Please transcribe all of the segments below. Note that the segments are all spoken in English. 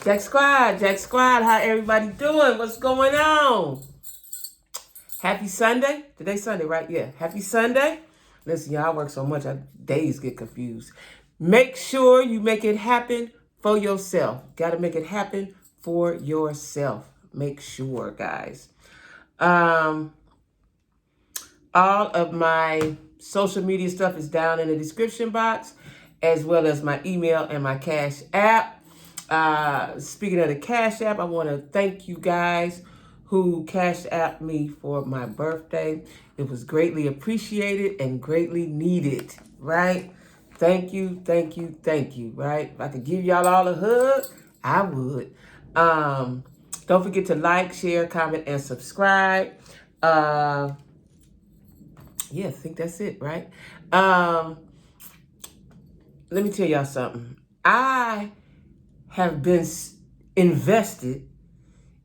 Jack Squad, how everybody doing? What's going on? Happy Sunday. Today's Sunday, right? Yeah. Happy Sunday. Listen, y'all, I work so much, days get confused. Make sure you make it happen for yourself. Got to make it happen for yourself. Make sure, guys. All of my social media stuff is down in the description box, as well as my email and my Cash App. Speaking of the Cash App, I want to thank you guys who Cash Apped me for my birthday. It was greatly appreciated and greatly needed, right? Thank you, thank you, thank you, right? If I could give y'all all a hug, I would. Don't forget to like, share, comment, and subscribe. Yeah, I think that's it, right? Let me tell y'all something. I have been invested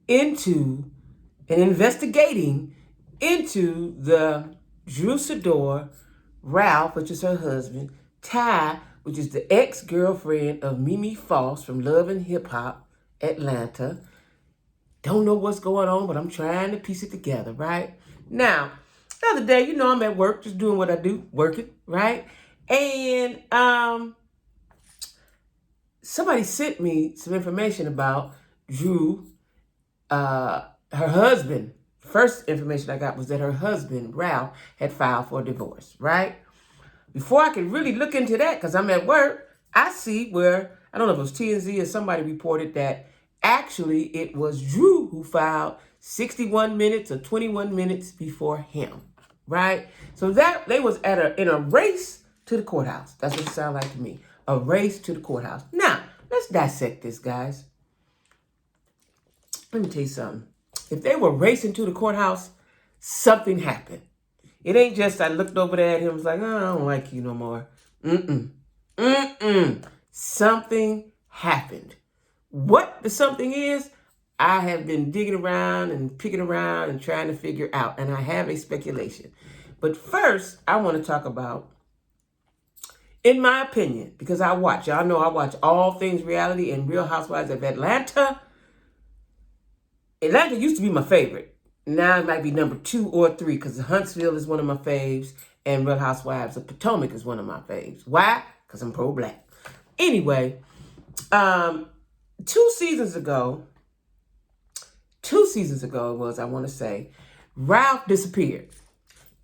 into and investigating into the Sidora, Ralph, which is her husband, Ty, which is the ex-girlfriend of Mimi Foss from Love and Hip Hop, Atlanta. Don't know what's going on, but I'm trying to piece it together, right? Now, the other day, you know, I'm at work, just doing what I do, working, right? And somebody sent me some information about Drew, her husband. First information I got was that her husband, Ralph, had filed for a divorce, right? Before I could really look into that, because I'm at work, I see where, I don't know if it was TMZ or somebody reported that actually it was Drew who filed 61 minutes or 21 minutes before him, right? So that they was in a race to the courthouse. That's what it sounded like to me. A race to the courthouse. Now, let's dissect this, guys. Let me tell you something. If they were racing to the courthouse, something happened. It ain't just I looked over there at him and was like, oh, I don't like you no more. Something happened. What the something is, I have been digging around and picking around and trying to figure out, and I have a speculation. But first, I want to talk about, in my opinion, because y'all know I watch all things reality and Real Housewives of Atlanta. Atlanta used to be my favorite. Now it might be number 2 or 3 because Huntsville is one of my faves and Real Housewives of Potomac is one of my faves. Why? Because I'm pro-black. Anyway, 2 seasons ago it was, I want to say, Ralph disappeared.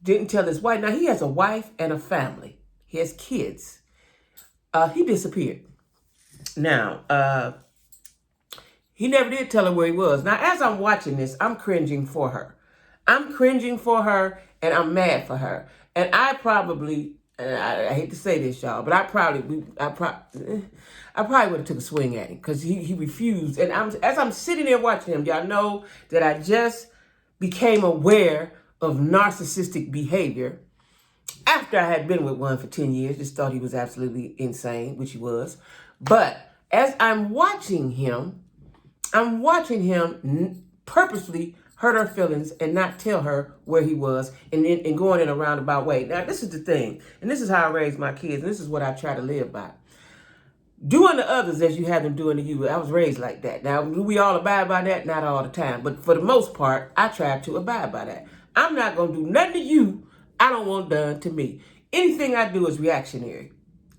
Didn't tell his wife. Now, he has a wife and a family. He has kids. He disappeared. Now, he never did tell her where he was. Now, as I'm watching this, I'm cringing for her. I'm cringing for her, and I'm mad for her. And I probably, I hate to say this, y'all, but I probably would have took a swing at him because he refused. And as I'm sitting there watching him, y'all know that I just became aware of narcissistic behavior after I had been with one for 10 years. Just thought he was absolutely insane, which he was. But as I'm watching him purposely hurt her feelings and not tell her where he was and going in a roundabout way. Now, this is the thing, and this is how I raise my kids, and this is what I try to live by. Do unto others as you have them do unto you. I was raised like that. Now, do we all abide by that? Not all the time. But for the most part, I try to abide by that. I'm not going to do nothing to you I don't want done to me. Anything I do is reactionary.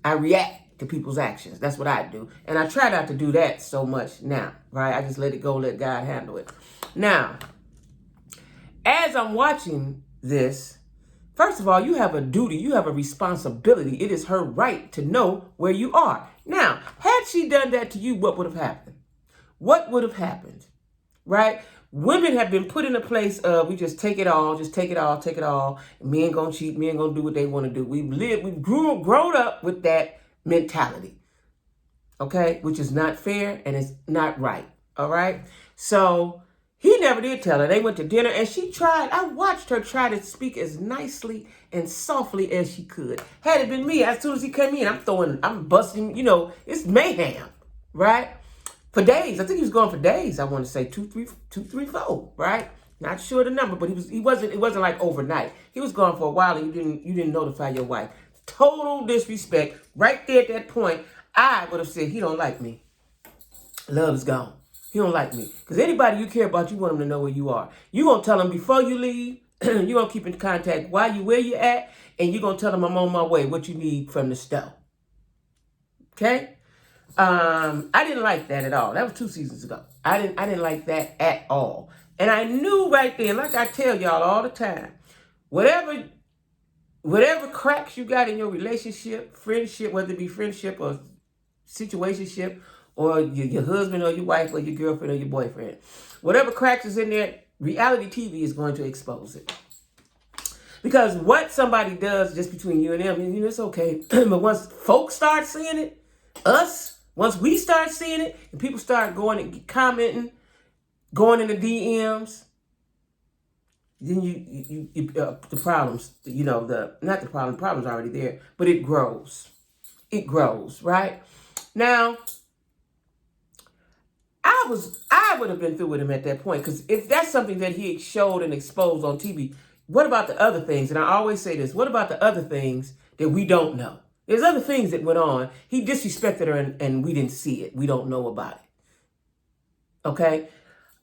I react to people's actions. That's what I do. And I try not to do that so much now, right? I just let it go, let God handle it. Now, as I'm watching this, first of all, you have a duty. You have a responsibility. It is her right to know where you are. Now, had she done that to you, what would have happened? What would have happened, right? Women have been put in a place of, we just take it all, take it all. Men gonna cheat, men gonna do what they want to do. We've grown up with that mentality, okay, which is not fair and it's not right, all right? So he never did tell her. They went to dinner and she tried. I watched her try to speak as nicely and softly as she could. Had it been me, as soon as he came in, I'm busting, it's mayhem, right? For days. I think he was gone for days. I want to say 2, 3, 4, right? Not sure the number, but it wasn't like overnight. He was gone for a while and you didn't notify your wife. Total disrespect. Right there at that point, I would have said, he don't like me. Love is gone. He don't like me. Because anybody you care about, you want them to know where you are. You going to tell them before you leave. You're going to keep in contact while you where you at. And you're going to tell them I'm on my way, what you need from the store. Okay? I didn't like that at all. That was 2 seasons ago. I didn't like that at all. And I knew right then, like I tell y'all all the time, whatever cracks you got in your relationship, friendship, whether it be friendship or situationship, or your husband or your wife or your girlfriend or your boyfriend, whatever cracks is in there, reality TV is going to expose it. Because what somebody does just between you and them, it's okay. But once folks start seeing it, once we start seeing it, and people start going and commenting, going in the DMs, then the problems, the problem's already there, but it grows. It grows, right? Now, I would have been through with him at that point, because if that's something that he showed and exposed on TV, what about the other things? And I always say this, what about the other things that we don't know? There's other things that went on. He disrespected her and we didn't see it. We don't know about it. Okay?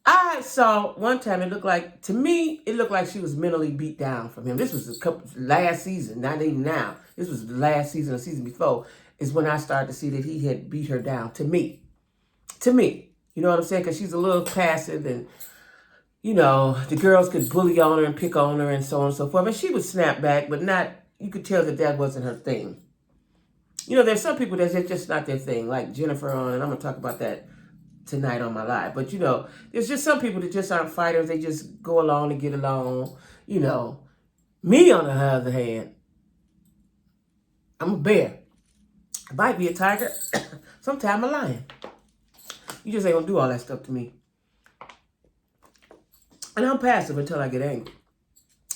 I saw one time, to me, it looked like she was mentally beat down from him. This was last season, not even now. This was the last season or season before, is when I started to see that he had beat her down, to me. You know what I'm saying? Because she's a little passive and, the girls could bully on her and pick on her and so on and so forth. And she would snap back, but you could tell that wasn't her thing. There's some people that's just not their thing, like Jennifer and I'm going to talk about that tonight on my live. But, there's just some people that just aren't fighters. They just go along to get along. Me, on the other hand, I'm a bear. I might be a tiger. Sometimes I'm a lion. You just ain't going to do all that stuff to me. And I'm passive until I get angry.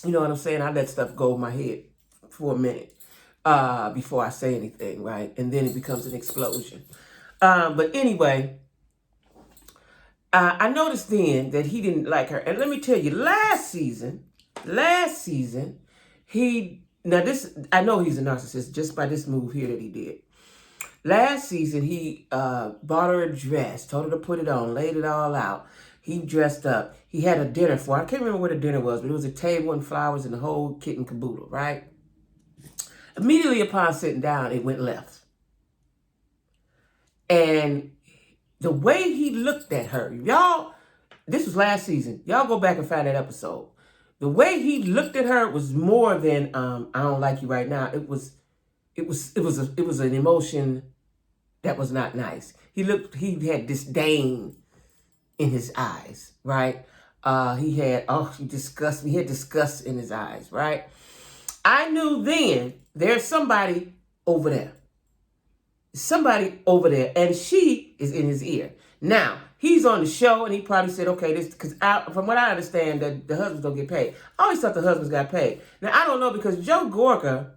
You know what I'm saying? I let stuff go in my head for a minute before I say anything, right? And then it becomes an explosion. But anyway, I noticed then that he didn't like her. And let me tell you, last season, I know he's a narcissist just by this move here that he did. Last season, he bought her a dress, told her to put it on, laid it all out. He dressed up. He had a dinner for her. I can't remember where the dinner was, but it was a table and flowers and the whole kit and caboodle, right? Immediately upon sitting down, it went left. And the way he looked at her, y'all, this was last season. Y'all go back and find that episode. The way he looked at her was more than I don't like you right now. It was an emotion that was not nice. He had disdain in his eyes, right? He had disgust. He had disgust in his eyes, right? I knew then there's somebody over there. Somebody over there, and she is in his ear. Now, he's on the show, and he probably said, okay, this, because from what I understand, the husbands don't get paid. I always thought the husbands got paid. Now, I don't know, because Joe Gorga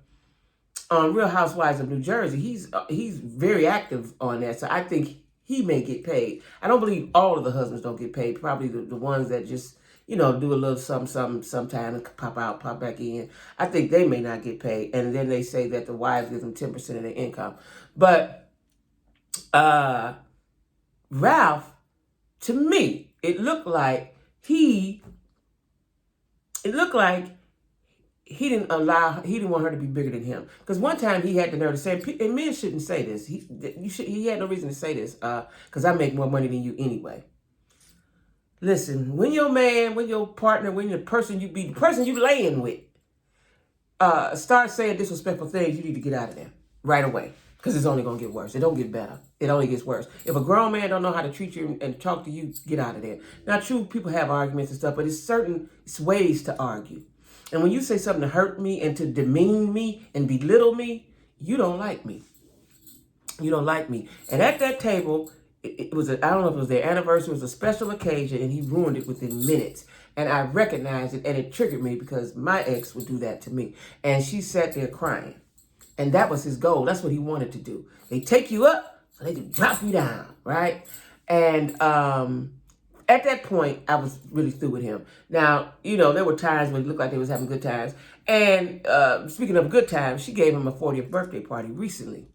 on Real Housewives of New Jersey, he's very active on that, so I think he may get paid. I don't believe all of the husbands don't get paid. Probably the ones that just, do a little something sometime and pop out, pop back in. I think they may not get paid. And then they say that the wives give them 10% of their income. But Ralph, to me, it looked like he didn't want her to be bigger than him. Because one time he had the nerve to say, and men shouldn't say this. He had no reason to say this, because I make more money than you anyway. Listen, when your man, when your partner, when the person you laying with, start saying disrespectful things, you need to get out of there right away. Because it's only going to get worse. It don't get better. It only gets worse. If a grown man don't know how to treat you and talk to you, get out of there. Now, true, people have arguments and stuff, but it's ways to argue. And when you say something to hurt me and to demean me and belittle me, you don't like me. You don't like me. And at that table, it was, I don't know if it was their anniversary, it was a special occasion, and he ruined it within minutes. And I recognized it, and it triggered me because my ex would do that to me. And she sat there crying. And that was his goal. That's what he wanted to do. They take you up so they can drop you down, right? And at that point, I was really through with him. Now, there were times when it looked like they was having good times. And speaking of good times, she gave him a 40th birthday party recently.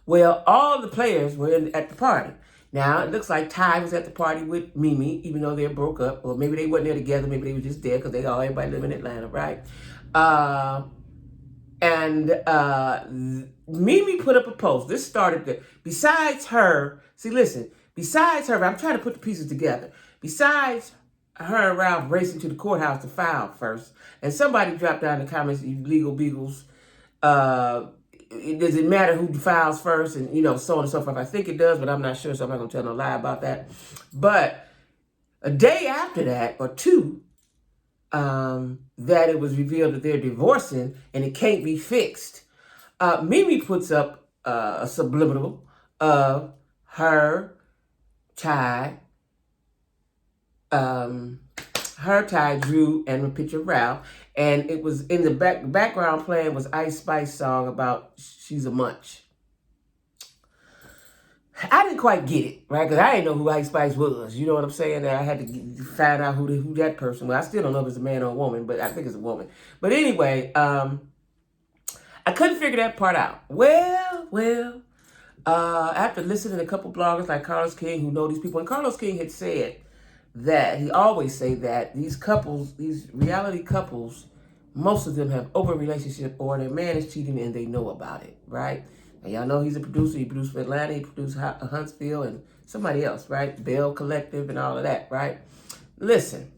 Well, all the players were at the party. Now, it looks like Ty was at the party with Mimi, even though they broke up. Or maybe they wasn't there together. Maybe they were just there because everybody live in Atlanta, right? Mimi put up a post. This started besides her, besides her, I'm trying to put the pieces together. Besides her and Ralph racing to the courthouse to file first, and somebody dropped down in the comments, you legal beagles, does it matter who files first, and so on and so forth. I think it does, but I'm not sure, so I'm not gonna tell no lie about that. But a day after that, or two, that it was revealed that they're divorcing and it can't be fixed. Mimi puts up a subliminal of her, Ty, Drew, and a picture of Ralph. And it was in the background playing was Ice Spice song about She's a Munch. I didn't quite get it, right? Because I didn't know who Ice Spice was. You know what I'm saying? I had to find out who that person was. I still don't know if it's a man or a woman, but I think it's a woman. But anyway, I couldn't figure that part out. Well, after listening to a couple bloggers like Carlos King who know these people, and Carlos King had said that, he always say that these couples, these reality couples, most of them have open relationship or their man is cheating and they know about it, right? And y'all know he's a producer. He produced for Atlanta. He produced Huntsville and somebody else, right? Bell Collective and all of that, right? Listen,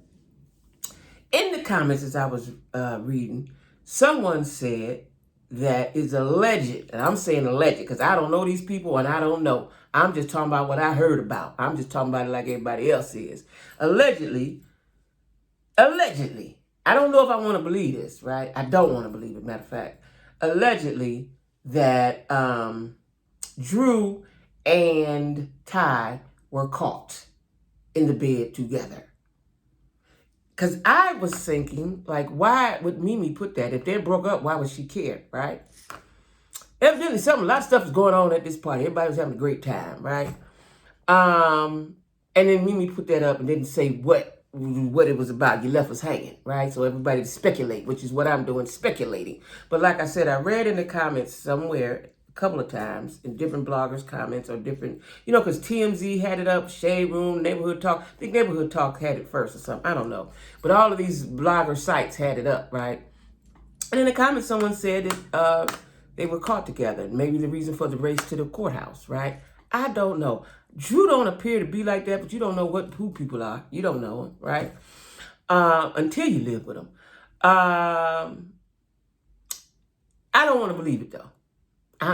in the comments as I was reading, someone said that is alleged, and I'm saying alleged because I don't know these people and I don't know. I'm just talking about what I heard about. I'm just talking about it like everybody else is. Allegedly, I don't know if I want to believe this, right? I don't want to believe it, matter of fact. Allegedly, that Drew and Ty were caught in the bed together. Because I was thinking, like, why would Mimi put that? If they broke up, why would she care, right? Evidently, a lot of stuff was going on at this party. Everybody was having a great time, right? And then Mimi put that up and didn't say what it was about. You left us hanging, right? So everybody speculate, which is what I'm doing, speculating. But like I said, I read in the comments somewhere a couple of times in different bloggers' comments or different, because TMZ had it up, Shade Room, Neighborhood Talk. I think Neighborhood Talk had it first or something. I don't know. But all of these blogger sites had it up, right? And in the comments, someone said that they were caught together. Maybe the reason for the race to the courthouse, right? I don't know. Drew don't appear to be like that, but you don't know who people are. You don't know them, right? Until you live with them. I don't want to believe it, though.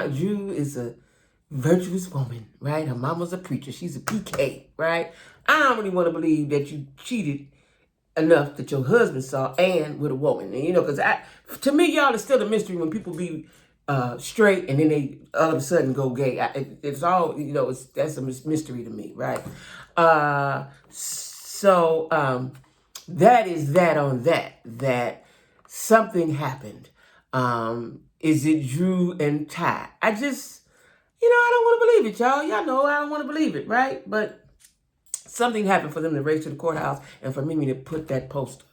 Drew is a virtuous woman, right? Her mama's a preacher. She's a PK, right? I don't really want to believe that you cheated enough that your husband saw and with a woman. And, because to me, y'all, it's still a mystery when people be straight and then they all of a sudden go gay. It's all, that's a mystery to me, right? So that is that on that something happened. Is it Drew and Ty? I just, I don't want to believe it, y'all. Y'all know I don't want to believe it, right? But something happened for them to race to the courthouse and for Mimi to put that post up.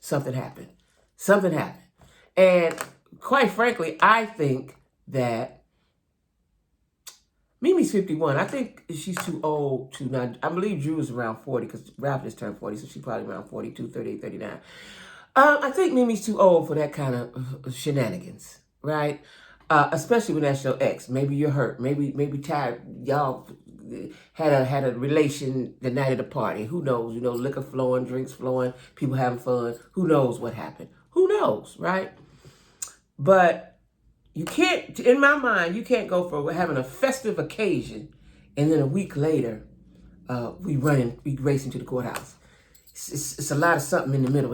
Something happened. And quite frankly, I think that Mimi's 51. I think she's too old to not. I believe Drew is around 40 because Ralph just turned 40, so she's probably around 42, 38, 39. I think Mimi's too old for that kind of shenanigans, right? Especially when that's your ex. Maybe you're hurt. Maybe tired. Y'all had a relation the night of the party. Who knows? Liquor flowing, drinks flowing, people having fun. Who knows what happened? Who knows, right? But you can't, in my mind, you can't go for having a festive occasion and then a week later, we racing to the courthouse. It's a lot of something in the middle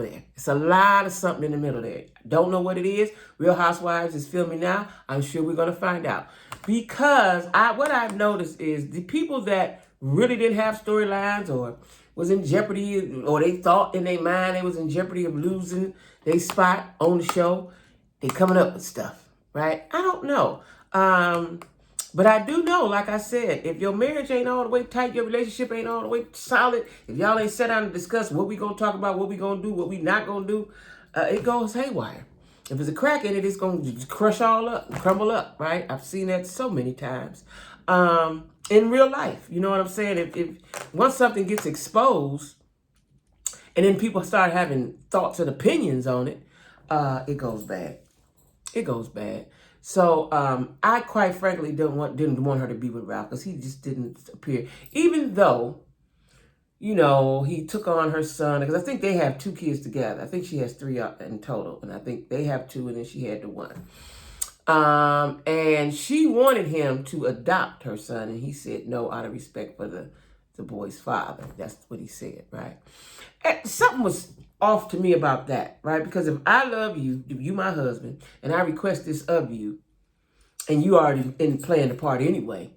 there. Don't know what it is. Real Housewives is filming now. I'm sure we're going to find out. Because what I've noticed is the people that really didn't have storylines or was in jeopardy, or they thought in their mind they was in jeopardy of losing their spot on the show, they coming up with stuff, right? I don't know. But I do know, like I said, if your marriage ain't all the way tight, your relationship ain't all the way solid, if y'all ain't sat down and discuss what we going to talk about, what we going to do, what we not going to do, it goes haywire. If there's a crack in it, it's going to crush all up, crumble up, right? I've seen that so many times. in real life. You know what I'm saying? If once something gets exposed and then people start having thoughts and opinions on it, it goes bad. It goes bad. So I quite frankly didn't want her to be with Ralph because he just didn't appear. Even though, you know, he took on her son, because I think they have 2 kids together. I think she has 3 in total, and I think they have 2, and then she had the 1. And she wanted him to adopt her son, and he said no out of respect for the boy's father. That's what he said, right? And something was off to me about that, right? Because if I love you, if you my husband, and I request this of you, and you already playing the part anyway,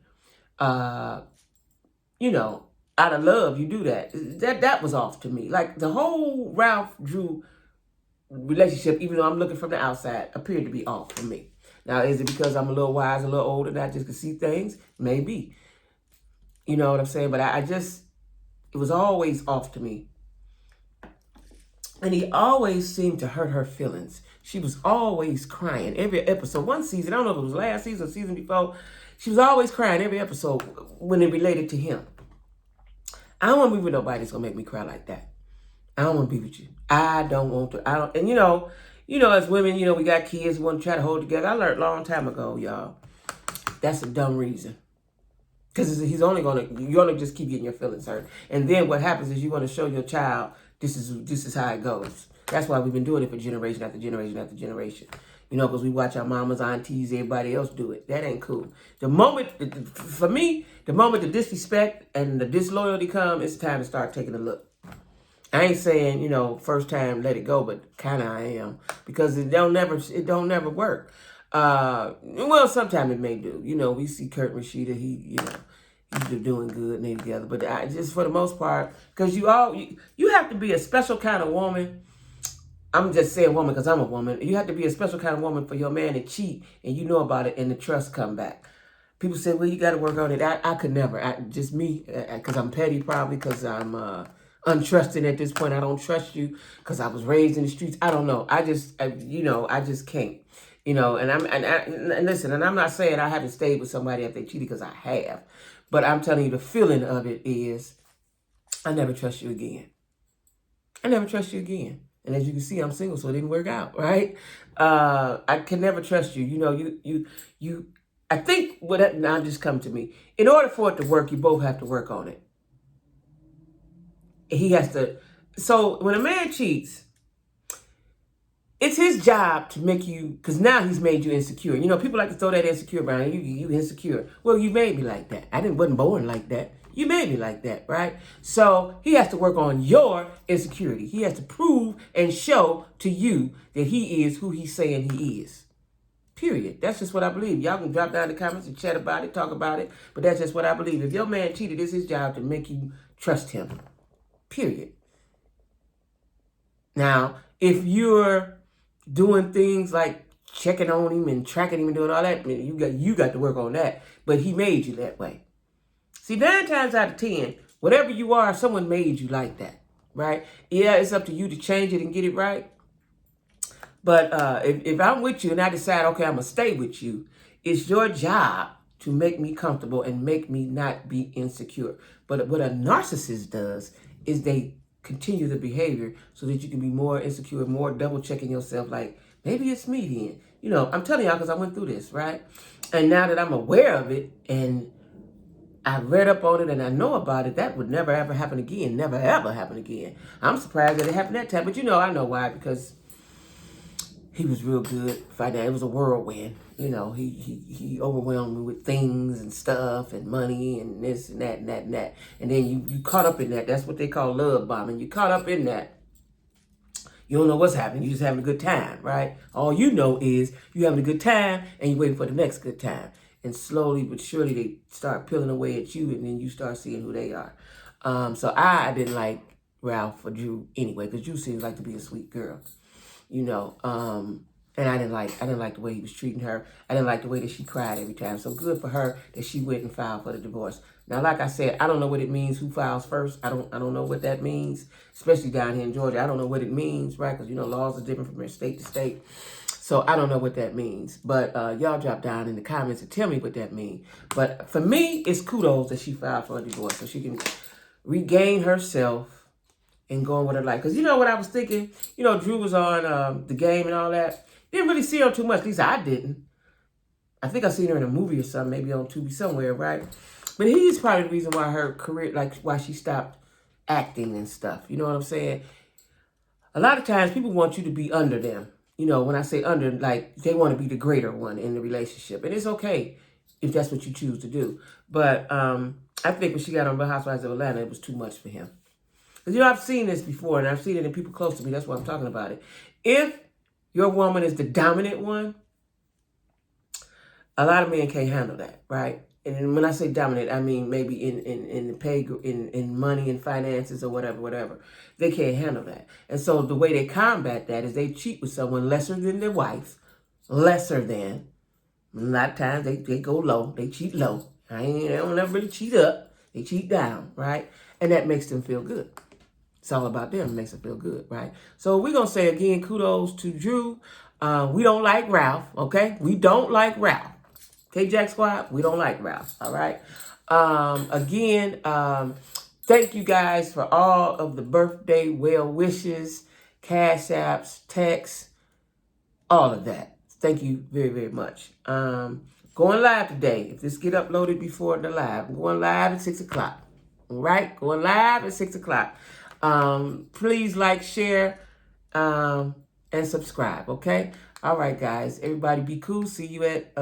you know, out of love, you do that. That was off to me. Like the whole Ralph Drew relationship, even though I'm looking from the outside, appeared to be off for me. Now, is it because I'm a little wise, a little older, and I just can see things? Maybe. You know what I'm saying? But it was always off to me. And he always seemed to hurt her feelings. She was always crying every episode. One season, I don't know if it was last season or season before, she was always crying every episode when it related to him. I don't want to be with nobody that's going to make me cry like that. I don't want to be with you. I don't want to. And you know, as women, you know, we got kids, we want to try to hold together. I learned a long time ago, y'all, that's a dumb reason. Because you're going to just keep getting your feelings hurt. And then what happens is you want to show your child, this is how it goes. That's why we've been doing it for generation after generation after generation. You know, because we watch our mamas, aunties, everybody else do it. That ain't cool. For me, the moment the disrespect and the disloyalty come, it's time to start taking a look. I ain't saying, you know, first time let it go, but kind of I am. Because it don't never work. Well, sometimes it may do. You know, we see Kurt and Rashida, he's doing good and they together. But just for the most part, because you have to be a special kind of woman. I'm just saying woman because I'm a woman. You have to be a special kind of woman for your man to cheat and you know about it and the trust come back. People say, well, you got to work on it. I could never. Just me, because I'm petty probably, because I'm untrusting at this point. I don't trust you because I was raised in the streets. I don't know. I just can't. You know, and listen, and I'm not saying I haven't stayed with somebody if they cheated, because I have. But I'm telling you, the feeling of it is, I never trust you again. I never trust you again. And as you can see, I'm single, so it didn't work out, right? I can never trust you. You know, I think now just come to me. In order for it to work, you both have to work on it. He has to. So when a man cheats, it's his job to make you, because now he's made you insecure. You know, people like to throw that insecure around. You insecure. Well, you made me like that. I wasn't born like that. You made me like that, right? So he has to work on your insecurity. He has to prove and show to you that he is who he's saying he is. Period. That's just what I believe. Y'all can drop down in the comments and chat about it, talk about it. But that's just what I believe. If your man cheated, it's his job to make you trust him. Period. Now, if you're doing things like checking on him and tracking him and doing all that, you got to work on that. But he made you that way. See, 9 times out of 10, whatever you are, someone made you like that, right? Yeah, it's up to you to change it and get it right. But if I'm with you and I decide, okay, I'm going to stay with you, it's your job to make me comfortable and make me not be insecure. But what a narcissist does is they continue the behavior so that you can be more insecure, more double checking yourself, like, maybe it's me then. You know, I'm telling y'all because I went through this, right? And now that I'm aware of it and I read up on it and I know about it, that would never ever happen again. Never ever happen again. I'm surprised that it happened that time, but you know, I know why, because he was real good fighting. It was a whirlwind. You know, he overwhelmed me with things and stuff and money and this and that and that and that. And then you caught up in that. That's what they call love bombing. You caught up in that. You don't know what's happening. You're just having a good time, right? All you know is you're having a good time and you're waiting for the next good time. And slowly but surely they start peeling away at you and then you start seeing who they are. So I didn't like Ralph or Drew anyway, because Drew seems like to be a sweet girl. You know, and I didn't like the way he was treating her. I didn't like the way that she cried every time. So good for her that she went and filed for the divorce. Now, like I said, I don't know what it means who files first. I don't know what that means, especially down here in Georgia. I don't know what it means, right? Because, you know, laws are different from state to state. So I don't know what that means. But y'all drop down in the comments and tell me what that means. But for me, it's kudos that she filed for a divorce so she can regain herself and go on with her life. Because you know what I was thinking? You know, Drew was on the game and all that. Didn't really see her too much. At least I didn't. I think I seen her in a movie or something, maybe on Tubi somewhere, right? But he's probably the reason why her career, like why she stopped acting and stuff. You know what I'm saying? A lot of times people want you to be under them. You know, when I say under, like they want to be the greater one in the relationship. And it's okay if that's what you choose to do. But I think when she got on the Housewives of Atlanta, it was too much for him. Because, you know, I've seen this before, and I've seen it in people close to me. That's why I'm talking about it. If your woman is the dominant one, a lot of men can't handle that, right? And when I say dominant, I mean maybe in the pay, in money and finances or whatever. They can't handle that. And so the way they combat that is they cheat with someone lesser than their wife, lesser than. A lot of times they go low, they cheat low. They don't ever really cheat up, they cheat down, right? And that makes them feel good. It's all about them, it makes them feel good, right? So we're going to say again, kudos to Drew. We don't like Ralph, okay? We don't like Ralph. Okay, Jack Squad, we don't like Ralph, all right? Again, thank you guys for all of the birthday well wishes, cash apps, texts, all of that. Thank you very, very much. Going live today. If this get uploaded before the live, I'm going live at 6 o'clock, all right? Going live at 6 o'clock. Please like, share, and subscribe, okay? All right, guys. Everybody be cool. See you at...